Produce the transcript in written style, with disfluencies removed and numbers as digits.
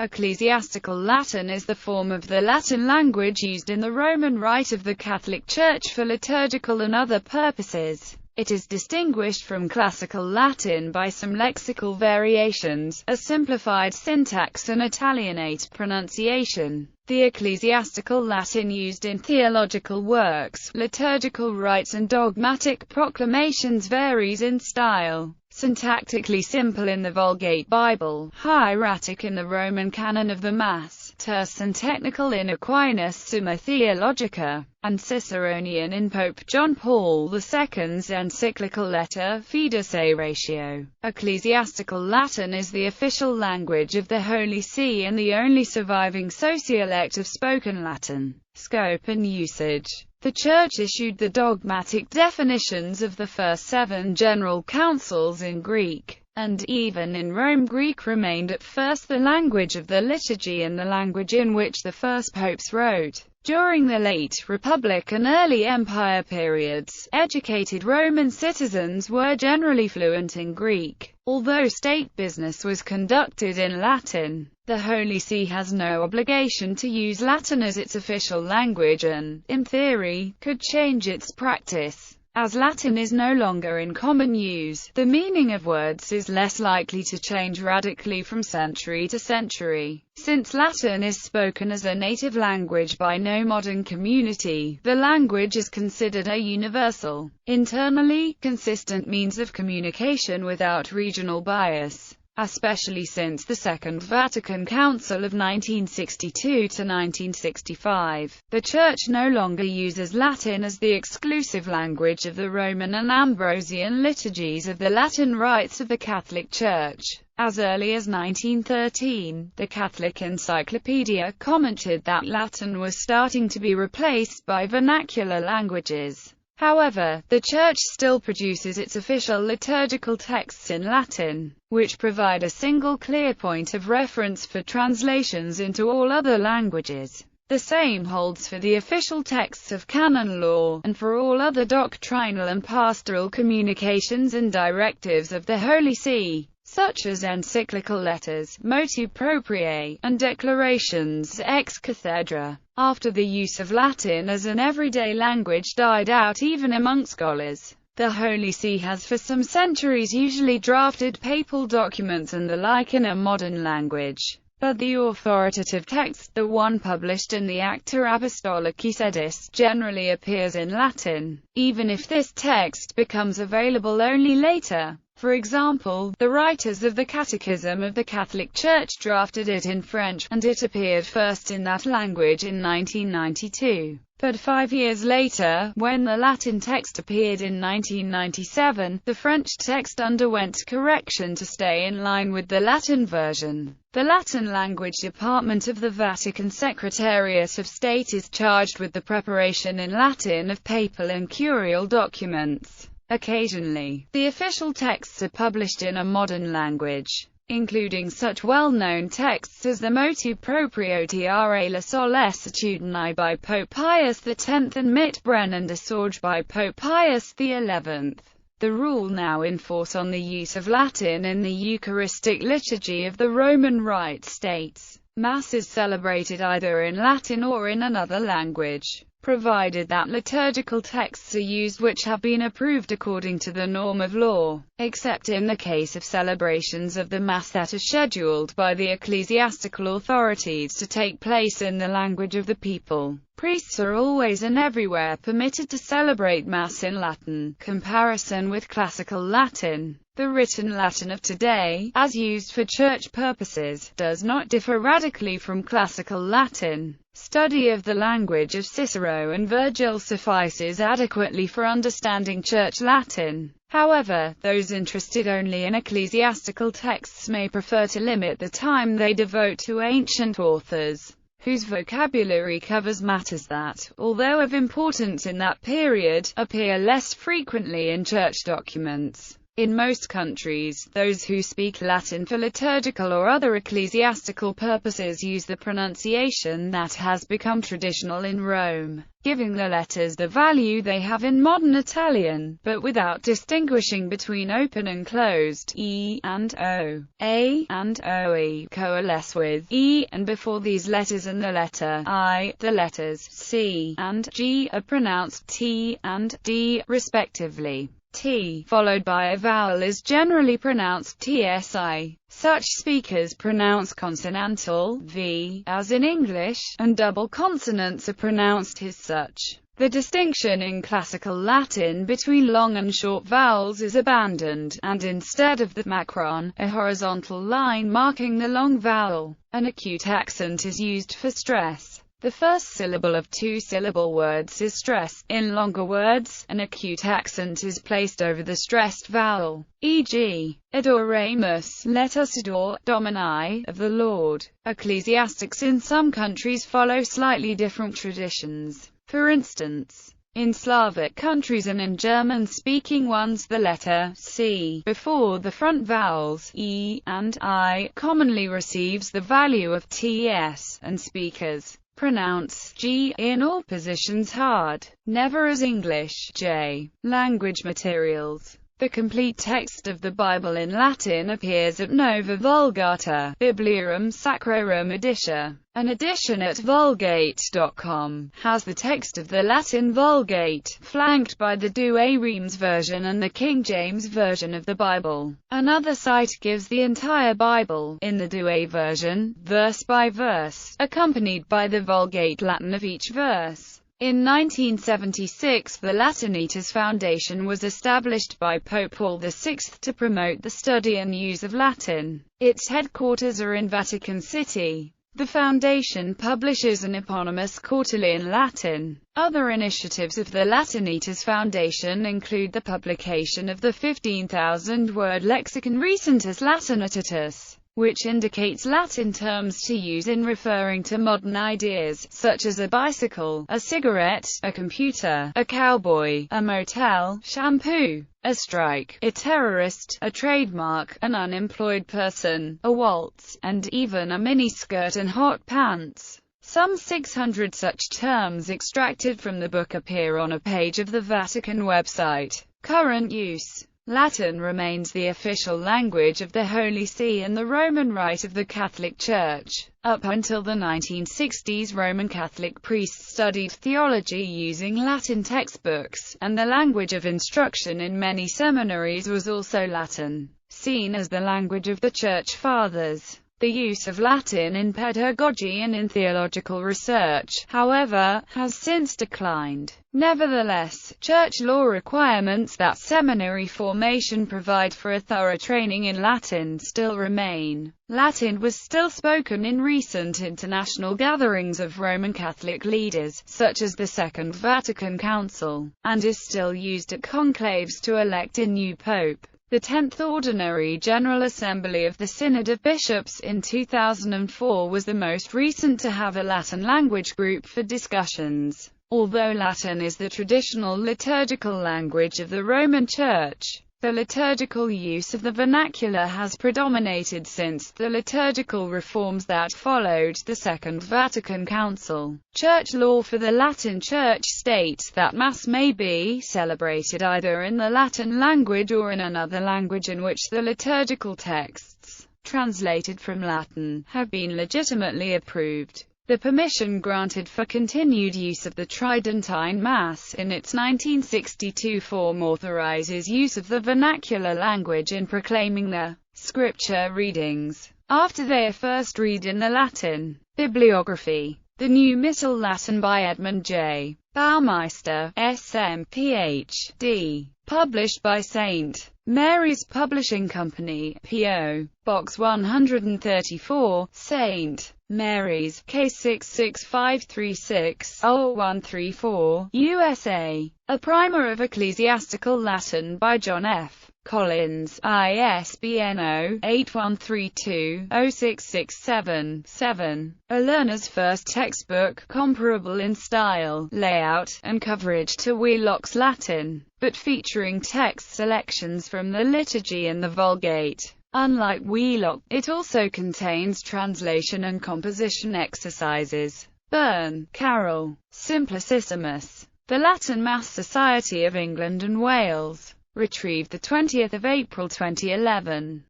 Ecclesiastical Latin is the form of the Latin language used in the Roman Rite of the Catholic Church for liturgical and other purposes. It is distinguished from Classical Latin by some lexical variations, a simplified syntax and Italianate pronunciation. The ecclesiastical Latin used in theological works, liturgical rites and dogmatic proclamations varies in style. Syntactically simple in the Vulgate Bible, hieratic in the Roman canon of the Mass, terse and technical in Aquinas Summa Theologica, and Ciceronian in Pope John Paul II's encyclical letter Fides et Ratio. Ecclesiastical Latin is the official language of the Holy See and the only surviving sociolect of spoken Latin. Scope and usage. The Church issued the dogmatic definitions of the first 7 general councils in Greek, and, even in Rome, Greek remained at first the language of the liturgy and the language in which the first popes wrote. During the late Republic and early Empire periods, educated Roman citizens were generally fluent in Greek, although state business was conducted in Latin. The Holy See has no obligation to use Latin as its official language and, in theory, could change its practice. As Latin is no longer in common use, the meaning of words is less likely to change radically from century to century. Since Latin is spoken as a native language by no modern community, the language is considered a universal, internally consistent means of communication without regional bias. Especially since the Second Vatican Council of 1962 to 1965, the Church no longer uses Latin as the exclusive language of the Roman and Ambrosian liturgies of the Latin rites of the Catholic Church. As early as 1913, the Catholic Encyclopedia commented that Latin was starting to be replaced by vernacular languages. However, the Church still produces its official liturgical texts in Latin, which provide a single clear point of reference for translations into all other languages. The same holds for the official texts of canon law, and for all other doctrinal and pastoral communications and directives of the Holy See, such as encyclical letters, motu proprio, and declarations ex cathedra. After the use of Latin as an everyday language died out even among scholars, the Holy See has for some centuries usually drafted papal documents and the like in a modern language. But the authoritative text, the one published in the Acta Apostolici Sedis, generally appears in Latin, even if this text becomes available only later. For example, the writers of the Catechism of the Catholic Church drafted it in French, and it appeared first in that language in 1992. But 5 years later, when the Latin text appeared in 1997, the French text underwent correction to stay in line with the Latin version. The Latin language department of the Vatican Secretariat of State is charged with the preparation in Latin of papal and curial documents. Occasionally, the official texts are published in a modern language, including such well-known texts as the Motu Proprio Tra la Sollecitudine by Pope Pius X and Mit Brennan de Sorge by Pope Pius XI. The rule now in force on the use of Latin in the Eucharistic liturgy of the Roman Rite states, Mass is celebrated either in Latin or in another language, provided that liturgical texts are used which have been approved according to the norm of law, except in the case of celebrations of the Mass that are scheduled by the ecclesiastical authorities to take place in the language of the people. Priests are always and everywhere permitted to celebrate Mass in Latin. Comparison with Classical Latin. The written Latin of today, as used for church purposes, does not differ radically from Classical Latin. Study of the language of Cicero and Virgil suffices adequately for understanding Church Latin. However, those interested only in ecclesiastical texts may prefer to limit the time they devote to ancient authors, whose vocabulary covers matters that, although of importance in that period, appear less frequently in church documents. In most countries, those who speak Latin for liturgical or other ecclesiastical purposes use the pronunciation that has become traditional in Rome, giving the letters the value they have in modern Italian, but without distinguishing between open and closed. E and O, A and OE coalesce with E, and before these letters and the letter I, the letters C and G are pronounced T and D, respectively. T, followed by a vowel, is generally pronounced TSI. Such speakers pronounce consonantal V, as in English, and double consonants are pronounced as such. The distinction in classical Latin between long and short vowels is abandoned, and instead of the macron, a horizontal line marking the long vowel, an acute accent is used for stress. The first syllable of two-syllable words is stressed. In longer words, an acute accent is placed over the stressed vowel, e.g., adoremus, let us adore, Domini, of the Lord. Ecclesiastics in some countries follow slightly different traditions. For instance, in Slavic countries and in German-speaking ones, the letter C before the front vowels E and I commonly receives the value of TS, and speakers pronounce G in all positions hard, never as English. J. Language materials. The complete text of the Bible in Latin appears at Nova Vulgata, Bibliorum Sacrorum Editia. An edition at Vulgate.com has the text of the Latin Vulgate, flanked by the Douay Rheims version and the King James version of the Bible. Another site gives the entire Bible, in the Douay version, verse by verse, accompanied by the Vulgate Latin of each verse. In 1976, the Latinitas Foundation was established by Pope Paul VI to promote the study and use of Latin. Its headquarters are in Vatican City. The foundation publishes an eponymous quarterly in Latin. Other initiatives of the Latinitas Foundation include the publication of the 15,000-word lexicon Recentus Latinitatis, which indicates Latin terms to use in referring to modern ideas, such as a bicycle, a cigarette, a computer, a cowboy, a motel, shampoo, a strike, a terrorist, a trademark, an unemployed person, a waltz, and even a miniskirt and hot pants. Some 600 such terms extracted from the book appear on a page of the Vatican website. Current use. Latin remains the official language of the Holy See and the Roman Rite of the Catholic Church. Up until the 1960s, Roman Catholic priests studied theology using Latin textbooks, and the language of instruction in many seminaries was also Latin, seen as the language of the Church Fathers. The use of Latin in pedagogy and in theological research, however, has since declined. Nevertheless, church law requirements that seminary formation provide for a thorough training in Latin still remain. Latin was still spoken in recent international gatherings of Roman Catholic leaders, such as the Second Vatican Council, and is still used at conclaves to elect a new pope. The 10th Ordinary General Assembly of the Synod of Bishops in 2004 was the most recent to have a Latin language group for discussions. Although Latin is the traditional liturgical language of the Roman Church, the liturgical use of the vernacular has predominated since the liturgical reforms that followed the Second Vatican Council. Church law for the Latin Church states that Mass may be celebrated either in the Latin language or in another language in which the liturgical texts, translated from Latin, have been legitimately approved. The permission granted for continued use of the Tridentine Mass in its 1962 form authorizes use of the vernacular language in proclaiming the scripture readings, after they are first read in the Latin. Bibliography. The New Missal Latin by Edmund J. Baumeister, SM, Ph.D. Published by St. Mary's Publishing Company, P.O. Box 134, St. Mary's, K66536-0134, USA. A Primer of Ecclesiastical Latin by John F. Collins, ISBN 0-8132-0667-7. A learner's first textbook, comparable in style, layout, and coverage to Wheelock's Latin, but featuring text selections from the Liturgy and the Vulgate. Unlike Wheelock, it also contains translation and composition exercises. Byrne, Carol. Simplicissimus. The Latin Mass Society of England and Wales. Retrieved 20 April 2011.